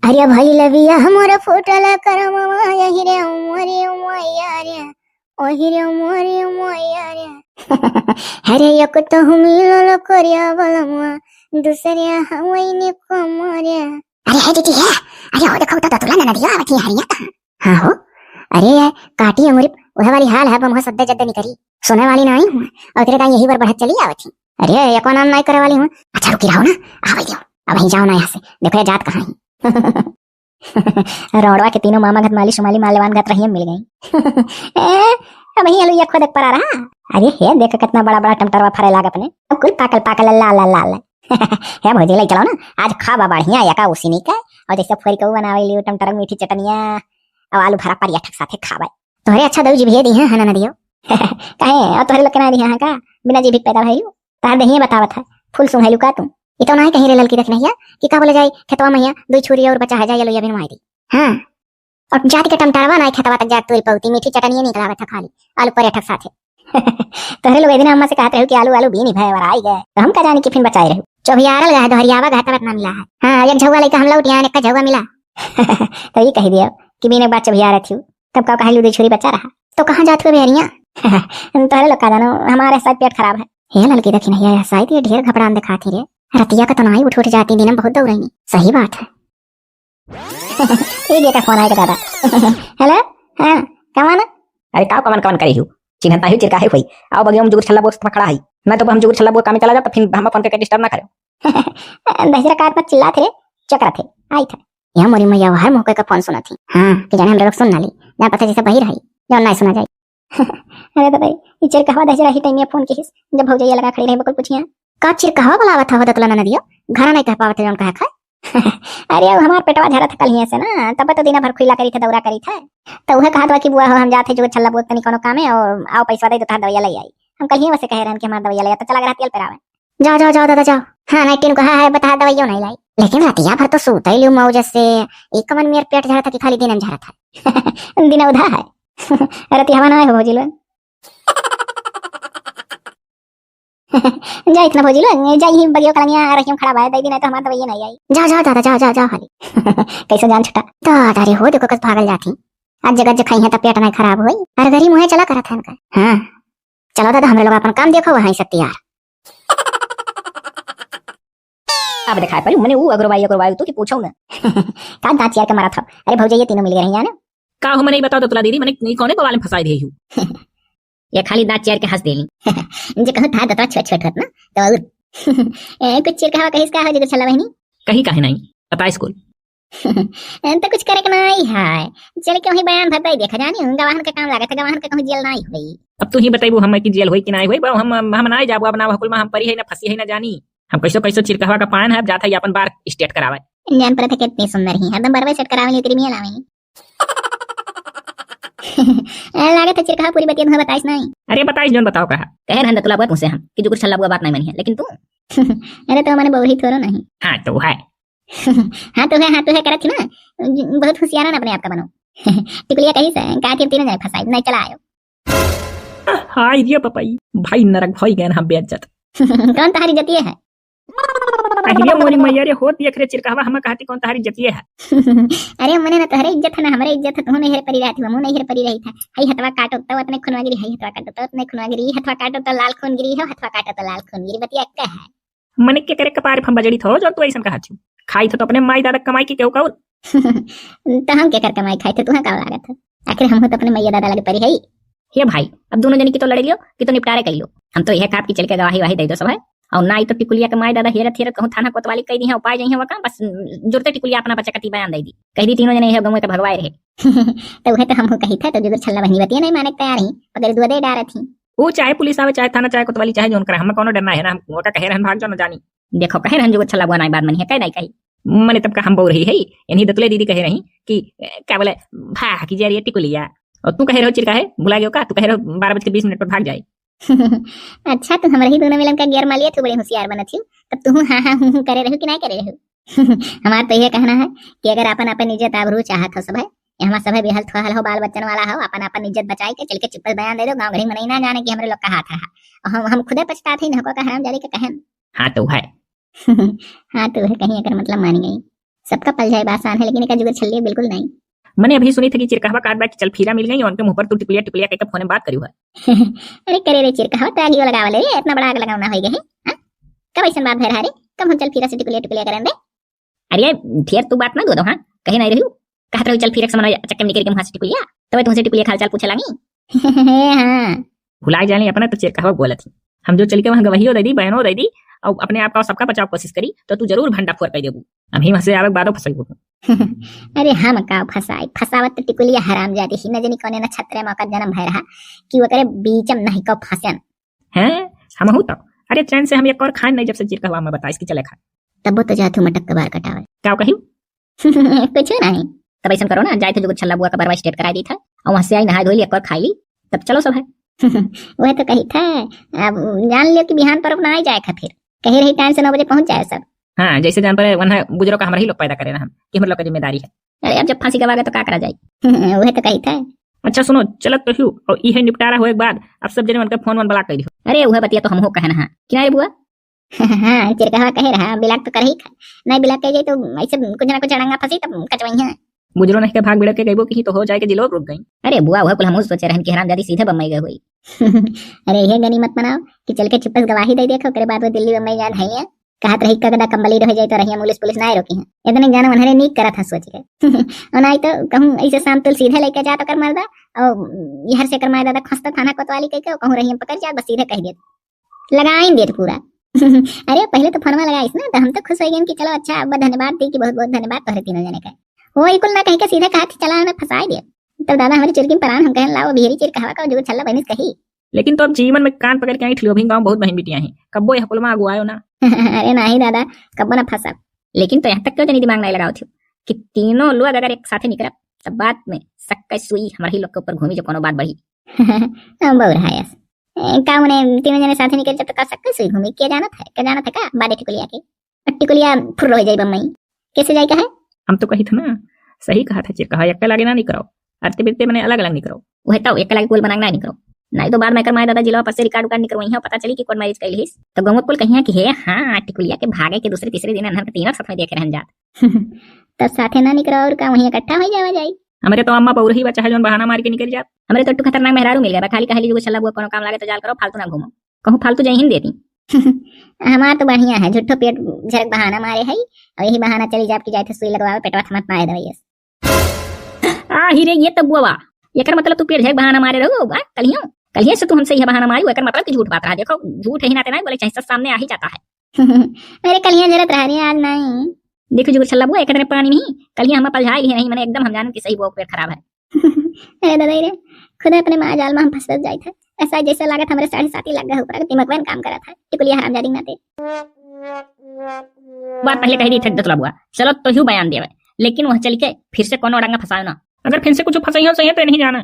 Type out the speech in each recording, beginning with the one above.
अरे भाई लविया हमारा फोटो ला कर मामा यही रे उमरे उमैया रे ओही रे उमरे उमैया रे अरे एक तो हम लो करिया बलमा दूसरे हवैने कमरे अरे है दीदी है अरे हो देखो तो तुला ना दिया आवती हरिया हां हो अरे काटी अंगुरी वह वाली हाल है बम सद्दे जद्दे नहीं करी सोने वाली नहीं हूं और तेरे का यही बार बढ़त चली आवती अरे एको नाम नहीं करे वाली हूं अच्छा रुकी रहो ना आवे दो अब ही जाओ ना यहाँ से देखो ये जात कहाँ है रोडवा के तीनों मामा घत माली शुमाली मालवान घत रही मिल गई अब ही अलुया खुद पर आ रहा अरे हे देख कितना बड़ा बड़ा टमटरवा फरे लाग अपने अब कुल पाकल पाकल लाल लाल लाल है भौजी लाई चलो ना आज खाबा बढ़िया या उसी नहीं का और जैसे फोरी को बनावे लियो टमटर मीठी चटनिया और आलू भरा परिया ठक साथे खावे तोहरे अच्छा दऊ जी भी दी है हना न दियो काहे और तोहरे लोग के ना दी है का बिना जी भी पैदा भइलू तार दहिए बतावत है फूल सुंघैलू का तुम ई तो नहीं कहीं रे ललकी रखना है कि का बोले जाई खेतवा मैया दो छुरी और बचा है जाई लोया बिन माई दी हां और जाति के टमटारवा नहीं खेतवा तक जात तोरी पौती मीठी चटनिया निकलावे था खाली आलू परेठक साथे तोहरे लोग दिन अम्मा से कहते रहो कि आलू आलू भी नहीं भय वर आई गए तो हम का जाने कि फिर बचाए रहो चौबियारल गए दोहरियावा घाटा ना मिला है हां एक झौवा लेके हम लौट यहाँ एक झौवा मिला तो ये कह दिया कि बिना बात चौबियार थी तब का कहलू दो छुरी बचा रहा तो कहां जात हो बेरिया तोहरे लोग का जानो हमारे साथ पेट खराब है हे ललकी देखी नहीं है शायद ये ढेर घबरान दिखाती रे रतिया का तो नहीं उठ जाती दिन बहुत दौड़ रही सही बात है ये का फोन आएगा दादा हेलो हां कमान अरे का कमान कमान करी हूँ चिन्हता ही चिरका है हुई आओ बगिया हम जुगुर छल्ला बोस खड़ा है मैं तो हम जुगुर छल्ला बोस काम चला जाता फिर हम फोन करके डिस्टर्ब ना करे दहरा काट पर चिल्ला थे चकरा थे आई था यहां मोरी मैया हर मौके का फोन सुना थी हां कि जाने हम लोग सुन ना ली ना पता जैसे बही रही जो नहीं सुना जाए अरे दादा ये चिर कहवा दहरा ही टाइम में फोन की जब भौजैया लगा खड़ी रही बकुल पूछिया का चिर कहवा बुलावा था हो तो तुला ना दियो घर नहीं कह पावत जोन कहा खा अरे हमार पेटवा झरा था कल से ना तब तो दिन भर खुला करी थे दौरा करी थे तो वह कहा कि बुआ हो हम जाते जो छल्ला बोत नहीं कोनो काम है और आओ पैसा दे तो तार दवाई ले आई हम कल ही वैसे कह रहे हैं कि हमार दवाई ले तो चला गया तेल पर आवे जाओ जाओ जाओ दादा जाओ हां नाइट टीन कहा है बता दवाइयों नहीं लाई लेकिन रातिया भर तो सोता ही लियो मौज से एक कमन मेरे पेट झरा था कि खाली दिन झरा था दिन उधा है रातिया हवा ना है भौजी लो जा इतना भौजी लो जा ही बगियो कलनिया रखियो खड़ा भाई दई दिन तो हमार दवाई नहीं आई जाओ जाओ दादा जाओ जाओ जाओ हाली कैसे जान छुटा तो अरे हो देखो कस भागल जाती आज जगह जब खाई है तो पेट नहीं खराब होई अरे गरी मुंह चला करत है इनका हां चलो दादा हमरे लोग अपन काम देखो वहां सकती यार अब दिखाई पड़ी मैंने वो अग्रवाई तो कि पूछो ना का दांत यार के मारा था अरे भौजी ये तीनों मिल गए हैं ना का हो मैंने बता दो तुला दीदी मैंने कोने बवाल में फंसाई दी हूँ ये खाली दांत चेयर के हंस देली मुझे कहत था दतवा छोट छोट ना तो और कुछ चिर कहवा कहिस का हो जे चला बहनी कहीं काहे नहीं पता स्कूल तो कुछ करे के नहीं है चल के वही बयान भरता देखा जानी हूं गवाहन का काम लागत है गवाहन का कहूं जेल नहीं होई अब तू ही बताइबू हम की जेल होई कि नहीं होई हम नहीं जाबू अब ना हकुल में हम परी है ना फंसी है ना जानी हम कैसो कैसो चिरकहवा का पान है जाता ही अपन बार स्टेट करावे जान पर थे कितनी सुंदर ही एकदम बरवे सेट करावे तेरी मियां लावे लागत है चिरकहा पूरी बतिया तुम्हें बताइस नहीं अरे बताइस जोन बताओ कहा कह रहन तुला बात मुझसे हम कि जो कुछ छल्ला बुआ बात नहीं मानी है लेकिन तू अरे तो मैंने बहुरी थोरो नहीं हां तो है हाँ तो है करत थी ना बहुत होशियार ना अपने आप का बनो टिकुलिया कहीं से का थे तीनों जने फसाई नहीं चला आयो हाय ये पपाई भाई नरक भाई गए हम बेइज्जत कौन तारी जतिए है अरे मोरी मैया रे होत देख रे चिरकहवा हम कहती कौन तारी जतिए है अरे मने ना तोहरे इज्जत है ना हमरे इज्जत है तू नहीं परी रहती हम नहीं परी रही था हई हथवा काटो तो उतने खून गिरी हई हथवा काटो तो उतने खून गिरी हथवा काटो तो लाल खून गिरी हो हथवा काटो तो लाल खून गिरी बतिया का है मने के करे कपार फम बजड़ी थो जो तू ऐसन कहत खाई तो अपने माई दादा कमाई की केहू कहू तो हम क्या कर कमाई खाई थे तुम्हें का लागत है आखिर हम तो अपने मैया दादा लगे परी है हे भाई अब दोनों जने की तो लड़ लियो कि तो निपटारे कर लो हम तो यह काप की चल के गवाही वाही दे दो सब है और ना ही तो टिकुलिया के माई दादा हेरत हेरत कहूं थाना कोतवाली कह दी है उपाय जही वका बस जुड़ते टिकुलिया अपना बच्चा कती बयान दे दी कह दी तीनों जने है गमो तो भगवाए रहे तो वह तो हम कही था तो जो छल्ला बहनी बतिया नहीं माने तैयार ही पकड़ दुआ दे डारा थी वो चाहे पुलिस आवे चाहे थाना चाहे कोतवाली चाहे जोन करे हम कोनो डरना है ना हम ओका कहे रहन भाग जो ना जानी देखो कहे रहन जो छल्ला बुआ नहीं बात मनी है कह नहीं कही मने तब का हम बोल रही है इन्हीं दतले दीदी कह रही कि क्या बोले भा की जा रही है टिकुलिया और तू कह रहे हो चिरका है भुला गयो का तू कह रहे हो 12:20 पर भाग जाए अच्छा तो हमारे ही दोनों मिलन का गियर मालिया तू बड़े होशियार बना थी तब तू हाँ हाँ हूँ करे रहो कि नहीं करे रहो हमारा तो यह कहना है कि अगर अपन इज्जत आबरू चाहत हो सब है यहाँ सब है बेहल थोहल हो बाल बच्चन वाला हो अपन इज्जत बचाई के चल के चुप बयान दे दो गाँव घड़ी में नहीं ना जाने की हमारे लोग का हाथ है हम खुदे पछताते हैं का हराम जारी का कहन हाँ तो है हाँ तो है कहीं अगर मतलब मान गई सबका पल जाए आसान है, लेकिन एक जुगत छल्ली बिल्कुल नहीं। मैंने अभी सुनी थी कि चिरकहवा काट बैठ चल फिरा मिल गई और उनके मुंह पर तू टिकुलिया टिकुलिया कहकर फोन में बात करी हुआ है। अरे करे रे चिरकहवा तो आगे लगावा ले रे, इतना बड़ा आग लगावना हो गए हैं। कब ऐसा बात भर रे, कब हम चल फिरा से टिकुलिया टिकुलिया करें दे। अरे ढेर तू बात ना दो हाँ, कहीं नहीं रही कहत रही चल फिर एक समय चक्कर निकल के मुंह से टिकुलिया, तब तुमसे टिकुलिया खाल चाल पूछे लागी। हाँ भुलाई जाने अपना तो चिरकहवा बोला थी हम जो चल के वहां गवाही दे दी बहनों दे दी और अपने आप का सबका बचाव कोशिश करी तो तू जरूर भंडा फोड़ कर देबू। अभी वहां से आवे बादो फसई हो। अरे हम का फसाई फसावत तो टिकुलिया हराम जाती ही न जनी कोने न छत्रे मौका जन्म भय रहा कि वो करे बीचम नहीं को फसन हैं हम हो तो अरे चैन से हम एक और खान नहीं जब से चिरकहवा में बता इसकी चले खा तब तो जातू मटक के बार कटावे क्या कही कुछ नहीं। तब ऐसा करो ना जाए थे जो छल्ला बुआ का बरवा स्टेट करा दी था और वहां से आई नहा धोई एक और खाई ली तब चलो सब है। वह तो कही था, अब जान लियो कि बिहान पर ना जाए खा, फिर कही रही टाइम से 9 बजे पहुंच जाए सब। हाँ जैसे जान पर वहां बुजुर्ग का हमारे ही लोग पैदा करे ना हम कि हम लोग की जिम्मेदारी है। अरे अब जब फांसी गवागे तो क्या करा जाए। वह तो कही था। अच्छा सुनो चलत तो हूँ और ये निपटारा हुए बाद अब सब जने उनका फोन वन ब्लॉक कर दियो। अरे वह बतिया तो हम हो कहना है किनारे बुआ। हाँ चिरकहवा कहे रहा बिलाक तो कर ही नहीं बिलाक कह जाए तो ऐसे कुछ ना कुछ अड़ंगा फंसी तब कटवई है। बुजुर्ग नहीं के भाग बिड़क के गईबो की तो हो जाए के जिलो रुक गई। अरे बुआ वह कुल हम सोचे रहन कि हरामजादी सीधे बम्बई गई हुई। अरे ये गनीमत मनाओ कि चल के चुपस गवाही दे देखो, करे बाद वो दिल्ली बम्बई याद है कहत रही कगदा कंबली रह जाए तो रही पुलिस ना रोकी है इतने जाना उन्हें नीक करा था सोच के। और नहीं तो कहूँ ऐसे शाम तुल सीधे लेके जा तो कर मरदा और यहर से कर मार दादा खस्ता थाना कोतवाली कह के कहूँ रही पकड़ जा बस सीधे कह देते लगाई देते पूरा। अरे पहले तो फोनवा लगाइस ना तो हम तो खुश हो गए कि चलो अच्छा अब धन्यवाद दी कि बहुत बहुत धन्यवाद तोहरे तीनों जने का। वो कुल ना कह के सीधे कहा चला हमें फंसा दिया तब दादा हमारी चिरकी परान हम कहन लाओ भेरी चिरकहवा का जो छल्ला बनिस कही। लेकिन तो अब जीवन में कान पकड़ के आई ठिलो भी गांव बहुत बहन बिटियां हैं कब्बो यह कुलमा अगुआयो ना। अरे नहीं दादा कब्बो ना फंसा। लेकिन तो यहाँ तक क्यों जनी दिमाग नहीं लगाओ थी कि तीनों लोग अगर एक साथ निकल तब बात में सक्का सुई हमारे ही लोग के ऊपर घूमी जो कोनो बात बढ़ी। बहुत रहा का उन्हें तीनों जने साथ निकल जब तो का सक्का सुई घूमी क्या जाना था का बाडे टिकुलिया के टिकुलिया फुर हो जाए बम्बई कैसे जाए का है। हम तो कही था ना सही कहा था चिरकहवा एक लागे ना निकरो आरती बिरते मैंने अलग अलग निकरो वह तो एक लागे कुल बनाना ना निकरो नहीं तो बाद में कर माय दादा जिला पर से रिकॉर्ड उकार निकरो वहीं पता चली कि कोन मैरिज कैली हिस तो गंगोत कुल कहिया कि हे हां टिकुलिया के भागे के दूसरे तीसरे दिन अनहर तीनों साथ में देख रहन जात। तब साथे ना निकरो और का वहीं इकट्ठा हो जावा जाई। हमारे तो अम्मा पौर ही बच्चा है जोन बहाना मार के निकल जात। हमारे तो खतरनाक मेहरारू मिल गया खाली कहली जो छल्ला बुआ कोनो काम लागे तो जाल करो फालतू ना घूमो कहूं फालतू जय हिंद देती। हमार तो बढ़िया है झूठो पेट झरक बहाना मारे है और यही बहाना चली जाप की जाए थे सुई लगवावे पेटवा थमत पाए दवाई आ ही रे ये तो बुआ एकर मतलब तू पेट झरक बहाना मारे रहो कलियों से तू हमसे यह बहाना मारी एकर मतलब कि झूठ बात रहा देखो झूठ ही ना तेना बोले चाहे सामने आ ही जाता है। अरे कलियां जरूरत रह रही है आज नहीं देखो जो छल्ला बुआ एक दिन पानी नहीं कलियां हम पलझाई ही नहीं मैंने एकदम हम जान कि सही वो पेट खराब है। अरे दादा रे खुद अपने माँ जाल में हम फंस जाए थे ऐसा जैसे लगा था हमारे 7.5 लग गए ऊपर दिमाग में काम करा था टिकुलिया हरामजादी ना थे। बात पहले कही दी थी दतला बुआ चलो तो ही बयान देवे लेकिन वह चल के फिर से कोनो डंगा फंसायो ना अगर फिर से कुछ फंसाई हो सही है तो नहीं जाना।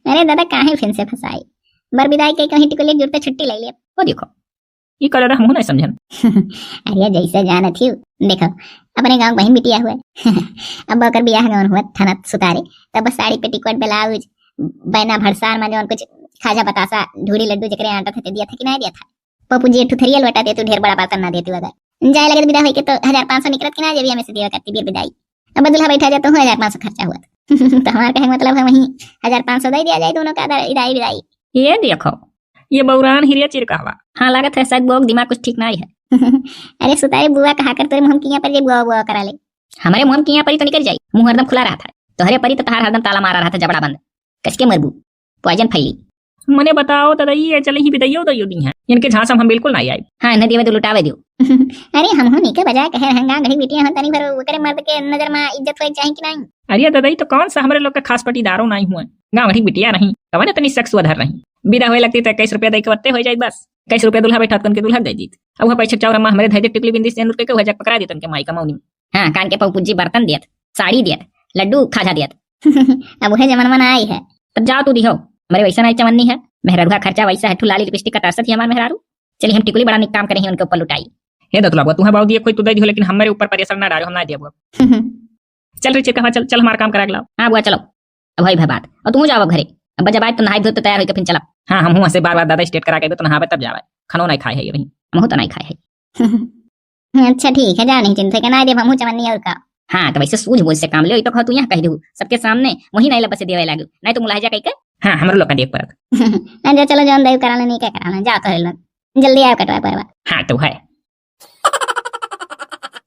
अरे दादा काहे फिर से फंसाई बर विदाई के कहीं टिकुलिया जुड़ते छुट्टी ले लिया वो देखो ये कलर हम नहीं समझन। अरे जैसे जाना थी देखो अपने गांव बहन बिटिया हुए अब बकर बियाह गाँव हुआ थाना सुतारे तब साड़ी पेटीकोट ब्लाउज बैना भरसार में जो कुछ खाजा बतासा ढूड़ी लड्डू जकरे आटा थे दिया था कि नहीं दिया था पप्पू जी ठुथरिया लौटा दे तू ढेर बड़ा बर्तन ना देती अगर जाए लगे विदा होके तो 1500 निकलत कि ना जब हमें से दिया करती बीर विदाई अब दूल्हा बैठा जाता हूँ 1500 खर्चा हुआ तो हमारा कहे मतलब है वहीं 1500 दे दिया जाए दोनों का विदाई विदाई। ये देखो ये बौरान हिरिया चिरकहवा हाँ लागत है शायद बुआ दिमाग कुछ ठीक नहीं है। अरे सुतारे बुआ कहा कर तेरे मुंह किया पर ये बुआ बुआ करा ले हमारे मुंह किया परी तो निकल जाई मुंह हरदम खुला रहा था तो हरे परी तो तार हरदम ताला मारा रहा था जबड़ा बंद कसके मरबू पॉइजन फैली। मने बताओ तदई ये चले ही बिदैयो दयो दी है इनके झांसा हम बिल्कुल नहीं आए। हाँ नदी में तो लुटावे दियो। अरे हम हो निके बजाय कहे हंगा घड़ी बिटिया हो तनी भर ओकरे मर्द के नजर में इज्जत होई चाहिए कि नहीं। अरे दादाई तो कौन सा हमारे लोग का खास पटीदारो नहीं हुआ गाँव घड़ी बिटिया नहीं कवन इतनी शख्स वधर नहीं विदा होए लगती तो 21 रुपया दे के वत्ते हो जाए बस 21 रुपया दूल्हा बैठा तन के दूल्हा दे दीत अब वह पैसा चावर अम्मा हमारे धैर्य टिकली बिंदी से रुपये के वजह पकड़ा देतन के माई का मौनी। हाँ कान के पौपुजी बर्तन दियत साड़ी दियत लड्डू खाजा दियत अब वह जमाना में आई है तब जाओ तू दिहो हमारे वैसा नहीं चवन्नी है मेहरारू का खर्चा वैसा है ठुलाली लिपस्टिक का तरसत ही हमारे मेहरारू चलिए हम टिकुली बड़ा निक काम करेंगे उनके ऊपर लुटाई। हे दतला बुआ तुम्हें बाऊ दिए कोई तू दे दियो लेकिन हमारे ऊपर प्रेशर ना डालो हम ना दिया बुआ। चल रे चिरकहवा चल चल हमारा काम करा लाओ। हाँ बुआ चलो अब भाई भाई बात और तुम जाओ घरे अब जब आए तो नहाई धो तो तैयार होकर फिर चला। हाँ हम वहां से बार बार दादा स्टेट करा के तो नहावे तब जावे खानो नहीं खाए है ये हम तो नहीं खाए है। अच्छा ठीक है, जा नहीं चिंता के ना देव हमहू चवन्नी और का। हाँ तो वैसे सूझ बूझ से काम ले तो कह तू यहाँ कह दू सबके सामने वही नहीं लबसे देवे लागू नहीं तो मुलाहिजा कह के हाँ हमरो लोग का देख परत ना जा चलो जौन देव कराना नहीं क्या कराना जा तो लोग जल्दी आओ कटवा परवा। हाँ तो है